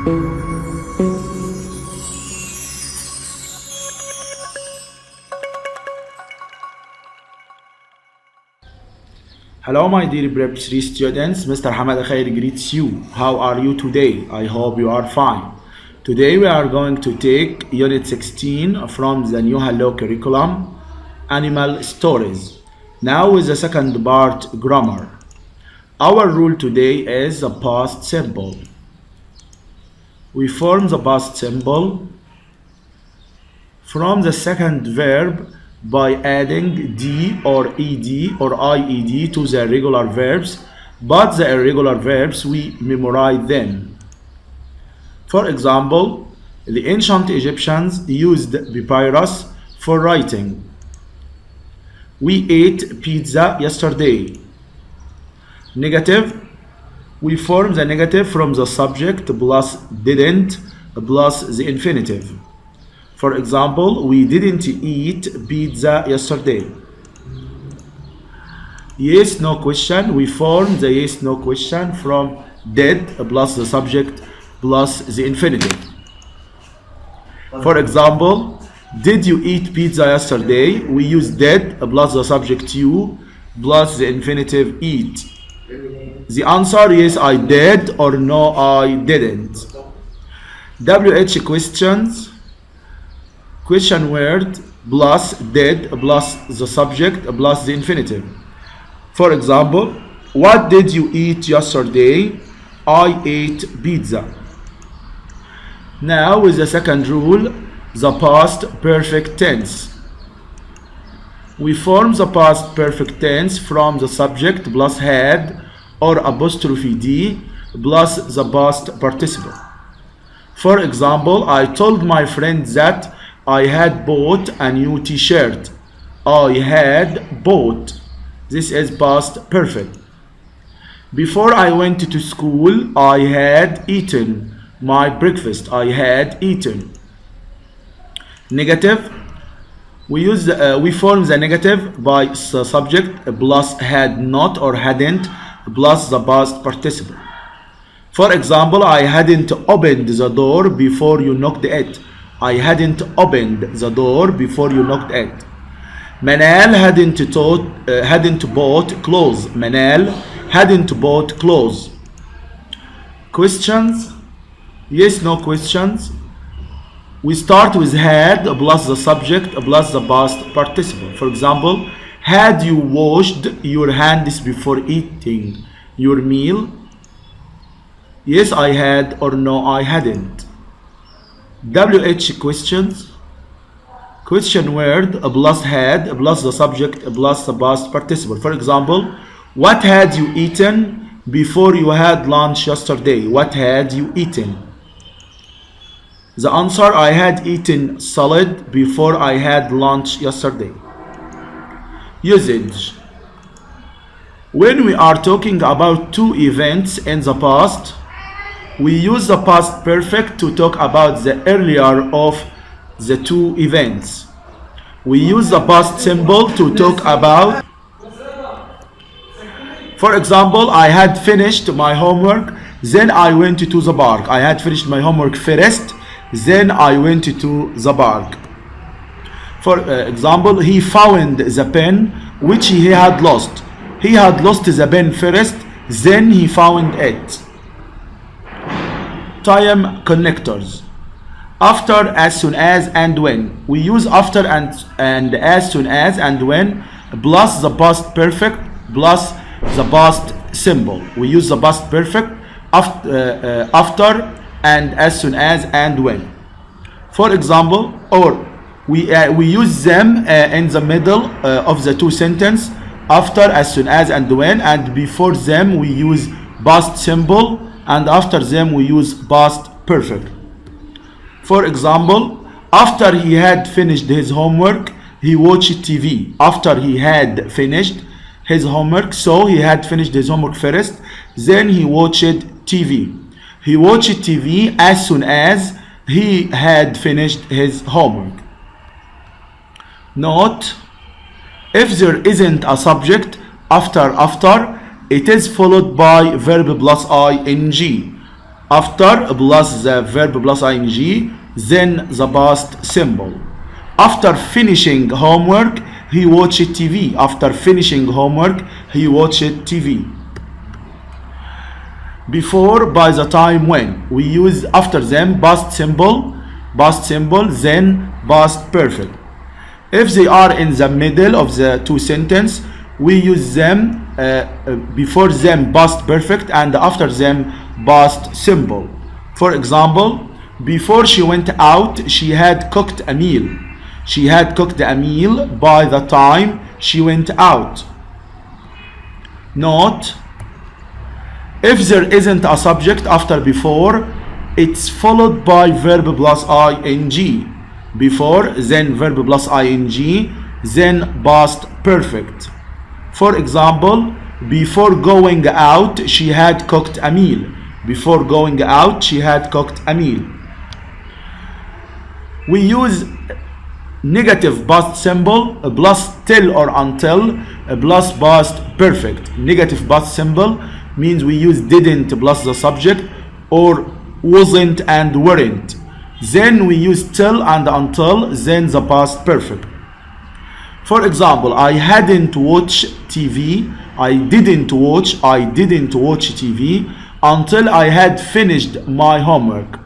Hello, my dear Prep 3 students. Mr. Hamad Khair greets you. How are you today? I hope you are fine. Today we are going to take Unit 16 from the new Hello curriculum, Animal Stories. Now with the second part, Grammar. Our rule today is the past simple. We form the past simple from the second verb by adding d or ed or ied to the regular verbs, but the irregular verbs we memorize them. For example, the ancient Egyptians used papyrus for writing. We ate pizza yesterday. Negative. We form the negative from the subject plus didn't plus the infinitive. For example, we didn't eat pizza yesterday. Yes, no question. We form the yes, no question from did plus the subject plus the infinitive. For example, did you eat pizza yesterday? We use did plus the subject you plus the infinitive eat. The answer yes, I did, or no, I didn't. WH questions. Question word plus did plus the subject plus the infinitive. For example, what did you eat yesterday? I ate pizza. Now with the second rule, the past perfect tense. We form the past perfect tense from the subject plus had or apostrophe d plus the past participle. For example, I told my friend that I had bought a new t-shirt. I had bought. This is past perfect. Before I went to school, I had eaten my breakfast. I had eaten. Negative. We form the negative by the subject plus had not or hadn't plus the past participle. For example, I hadn't opened the door before you knocked it. I hadn't opened the door before you knocked it. Manal hadn't bought clothes. Manal hadn't bought clothes. Questions? Yes, no questions. We start with had plus the subject plus the past participle. For example, had you washed your hands before eating your meal? Yes, I had, or no, I hadn't. WH questions. Question word plus had plus the subject plus the past participle. For example, what had you eaten before you had lunch yesterday? What had you eaten? The answer, I had eaten salad before I had lunch yesterday. Usage. When we are talking about two events in the past, we use the past perfect to talk about the earlier of the two events. We use the past simple to talk about. For example, I had finished my homework, then I went to the park. I had finished my homework first, then I went to the park. For example, he found the pen which he had lost. He had lost the pen first, then he found it. Time connectors. After, as soon as, and when. We use after and as soon as and when plus the past perfect plus the past simple. We use the past perfect after and as soon as and when. For example, or we use them in the middle of the two sentences, after, as soon as, and when, and before them we use past simple, and after them we use past perfect. For example, after he had finished his homework, he watched TV. After he had finished his homework, so he had finished his homework first, then he watched TV. He watched TV as soon as he had finished his homework. Note, if there isn't a subject after, it is followed by verb plus ing. After plus the verb plus ing, then the past simple. After finishing homework, he watched TV. After finishing homework, he watched TV. Before, by the time, when. We use after them past simple, then past perfect. If they are in the middle of the two sentences, we use them before them past perfect and after them past simple. For example, before she went out, she had cooked a meal. She had cooked a meal by the time she went out. Note, if there isn't a subject after before, it's followed by verb plus ing. Before, then verb plus ing, then past perfect. For example, before going out, she had cooked a meal. Before going out, she had cooked a meal. We use negative past simple plus till or until plus past perfect. Negative past simple means we use didn't plus the subject or wasn't and weren't. Then we use till and until, then the past perfect. For example, I hadn't watched TV. I didn't watch TV until I had finished my homework.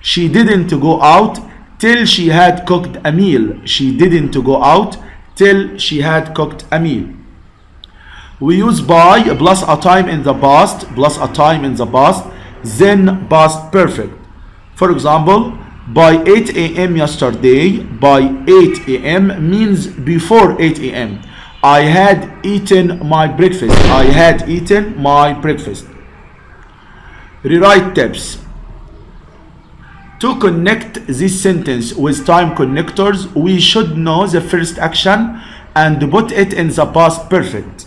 She didn't go out till she had cooked a meal. She didn't go out till she had cooked a meal. We use by plus a time in the past, then past perfect. For example, by 8 a.m. yesterday, by 8 a.m. means before 8 a.m. I had eaten my breakfast. Rewrite tips. To connect this sentence with time connectors, we should know the first action and put it in the past perfect.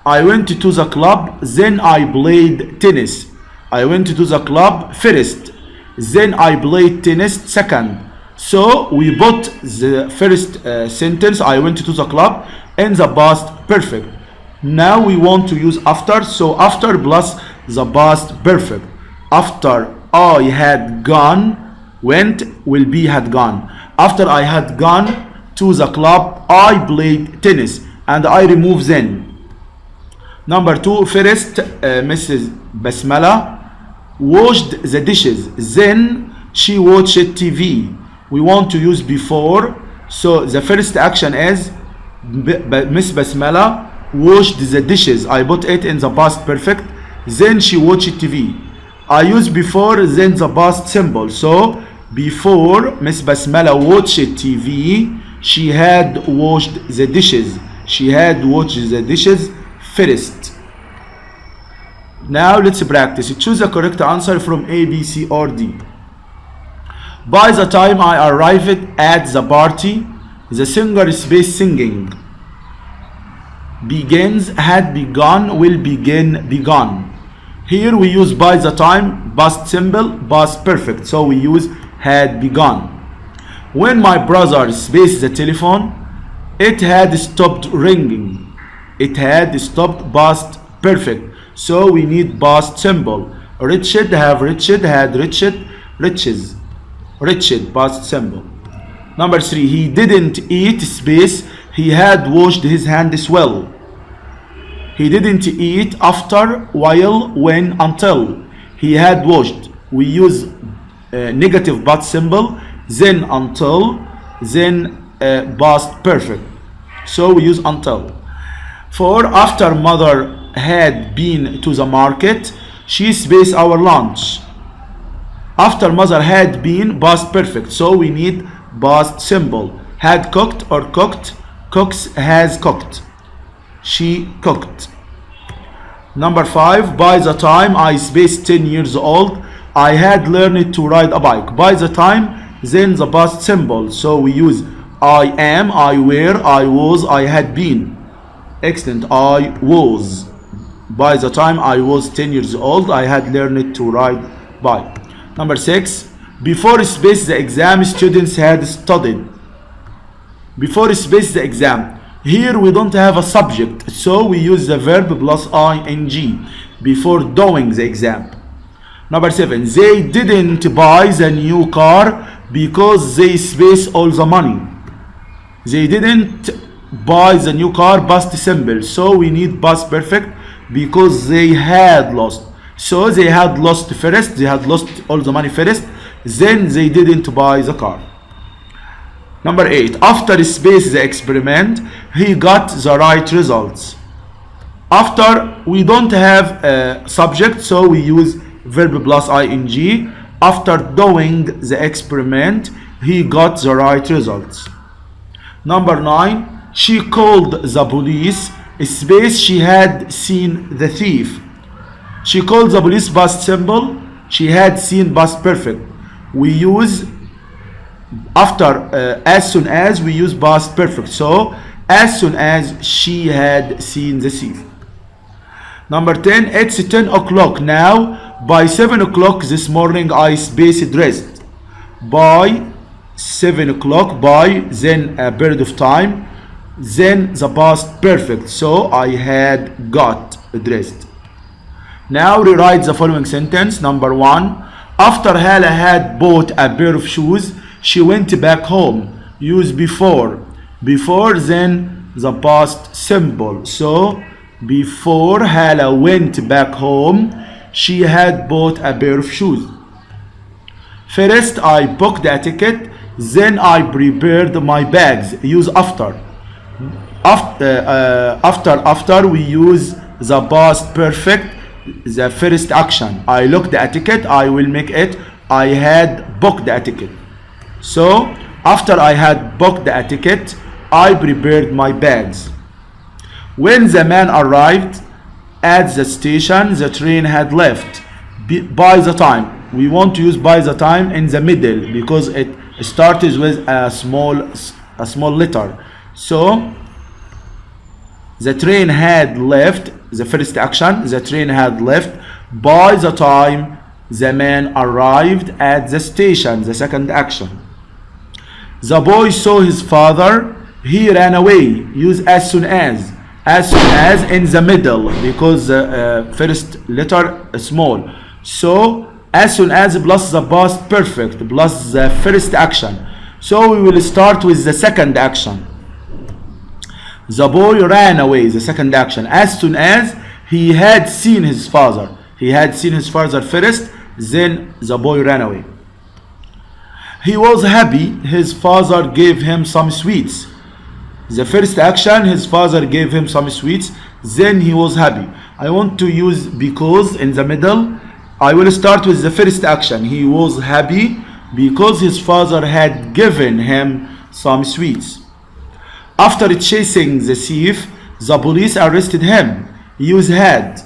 I went to the club, then I played tennis. I went to the club first, then I played tennis second. So we put the first sentence, I went to the club, in the past perfect. Now we want to use after, so after plus the past perfect. After I had gone, went will be had gone. After I had gone to the club, I played tennis and I remove then. Number 2, first Mrs. Basmala washed the dishes, then she watched TV. We want to use before, so the first action is Miss Basmala washed the dishes. I put it in the past perfect, then she watched TV. I use before, then the past simple. So before Miss Basmala watched TV, she had washed the dishes. She had washed the dishes first. Now let's practice. Choose the correct answer from A, B, C, or D. By the time I arrived at the party, the singer space singing. Begins, had begun, will begin, begun. Here we use by the time, past simple, past perfect. So we use had begun. When my brother space the telephone, it had stopped ringing. It had stopped, past perfect. So we need past simple. Richard have reached, had reached, riches. Reached, past simple. Number 3, he didn't eat space. He had washed his hands well. He didn't eat after, while, when, until. He had washed. We use negative past simple, then until, then past perfect. So we use until. 4, after mother had been to the market, she spaced our lunch. After mother had been, past perfect. So we need past simple. Had cooked or cooked, cooks, has cooked. She cooked. Number 5, by the time I spaced 10 years old, I had learned to ride a bike. By the time, then the past simple. So we use I am, I were, I was, I had been. Excellent. I was. By the time I was 10 years old, I had learned to ride bike. Number 6, before space the exam, students had studied. Before space the exam. Here we don't have a subject, so we use the verb plus ing before doing the exam. Number 7, they didn't buy the new car because they spent all the money. They didn't buy the new car past simple. So we need past perfect because they had lost. So they had lost first. They had lost all the money first. Then they didn't buy the car. Number 8, after space the experiment, he got the right results. After, we don't have a subject, so we use verb plus ing. After doing the experiment, he got the right results. Number 9, she called the police. Space, she had seen the thief. She called the police past simple. She had seen past perfect. We use after as soon as, we use past perfect. So as soon as she had seen the thief. Number 10, it's 10 o'clock now. By 7 o'clock this morning I spaced dressed. By 7 o'clock, by, then a period of time, then the past perfect. So I had got dressed. Now rewrite the following sentence. Number 1, after Hala had bought a pair of shoes, she went back home. Use before. Before, then the past simple. So before Hala went back home, she had bought a pair of shoes. First, I booked a ticket. Then I prepared my bags. Use after. After we use the past perfect, the first action. I looked at a ticket. I will make it I had booked a ticket. So after I had booked a ticket, I prepared my bags. When the man arrived at the station, the train had left. By the time, we want to use by the time in the middle because it starts with a small letter. So the train had left, the first action, the train had left by the time the man arrived at the station, the second action. The boy saw his father, he ran away. Use as soon as in the middle because the first letter is small. So as soon as plus the past perfect plus the first action. So we will start with the second action. The boy ran away, the second action. As soon as he had seen his father. He had seen his father first, then the boy ran away. He was happy, his father gave him some sweets. The first action, his father gave him some sweets, then he was happy. I want to use because in the middle. I will start with the first action. He was happy because his father had given him some sweets. After chasing the thief, the police arrested him. Use had.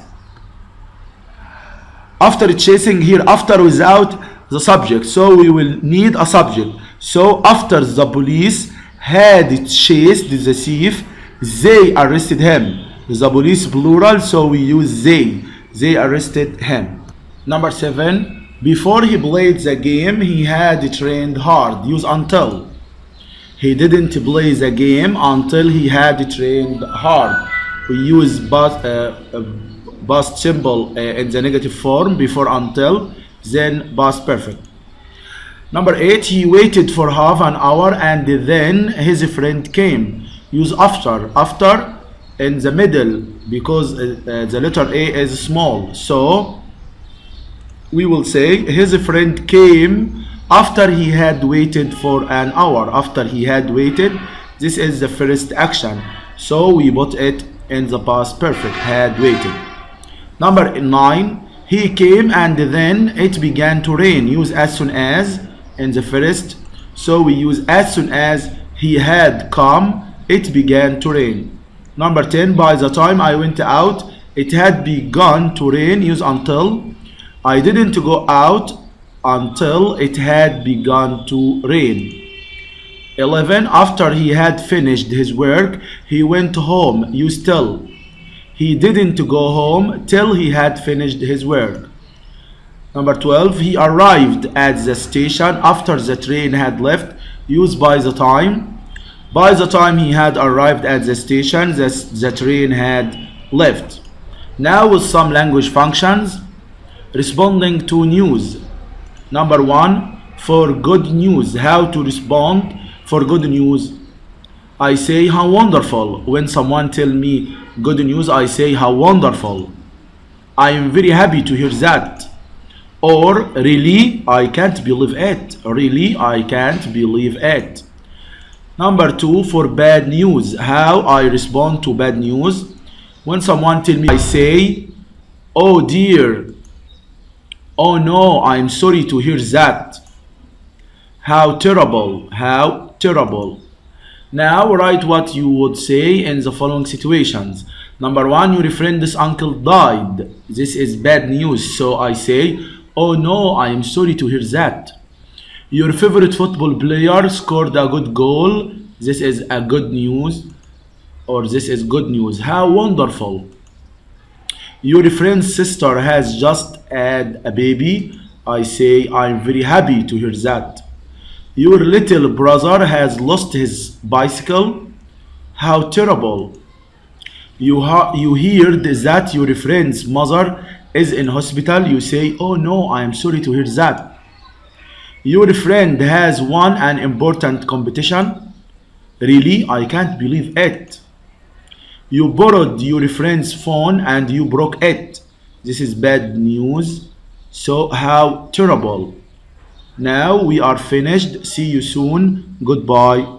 After chasing here, after without the subject. So we will need a subject. So after the police had chased the thief, they arrested him. The police plural, so we use they. They arrested him. Number 7, before he played the game, he had trained hard. Use until. He didn't play the game until he had trained hard. We use past simple in the negative form before until, then past perfect. Number 8, he waited for half an hour and then his friend came. Use after. After in the middle because the letter A is small. So we will say his friend came after he had waited for an hour. After he had waited, this is the first action. So we put it in the past perfect, had waited. Number 9, he came and then it began to rain. Use as soon as in the first. So we use as soon as he had come, it began to rain. Number 10, by the time I went out, it had begun to rain. Use until. I didn't go out until it had begun to rain. 11, after he had finished his work, he went home. Use till. He didn't go home till he had finished his work. Number 12, he arrived at the station after the train had left. Use by the time. By the time he had arrived at the station, the train had left. Now with some language functions. responding to news. Number one, for good news. How to respond for good news? I say how wonderful. When someone tell me good news, I say how wonderful. I am very happy to hear that. Or really, I can't believe it. Really, I can't believe it. Number two, for bad news. How I respond to bad news. When someone tell me, I say, oh dear, oh no, I'm sorry to hear that. How terrible, how terrible. Now write what you would say in the following situations. Number one, your friend's uncle died. This is bad news, so I say, oh no, I am sorry to hear that. Your favorite football player scored a good goal. This is a good news, or this is good news. How wonderful. Your friend's sister has just had a baby. I say, I'm very happy to hear that. Your little brother has lost his bicycle. How terrible. You heard that your friend's mother is in hospital. You say, oh no, I am sorry to hear that. Your friend has won an important competition. Really, I can't believe it. You borrowed your friend's phone and you broke it. This is bad news. So, how terrible. Now we are finished. See you soon. Goodbye.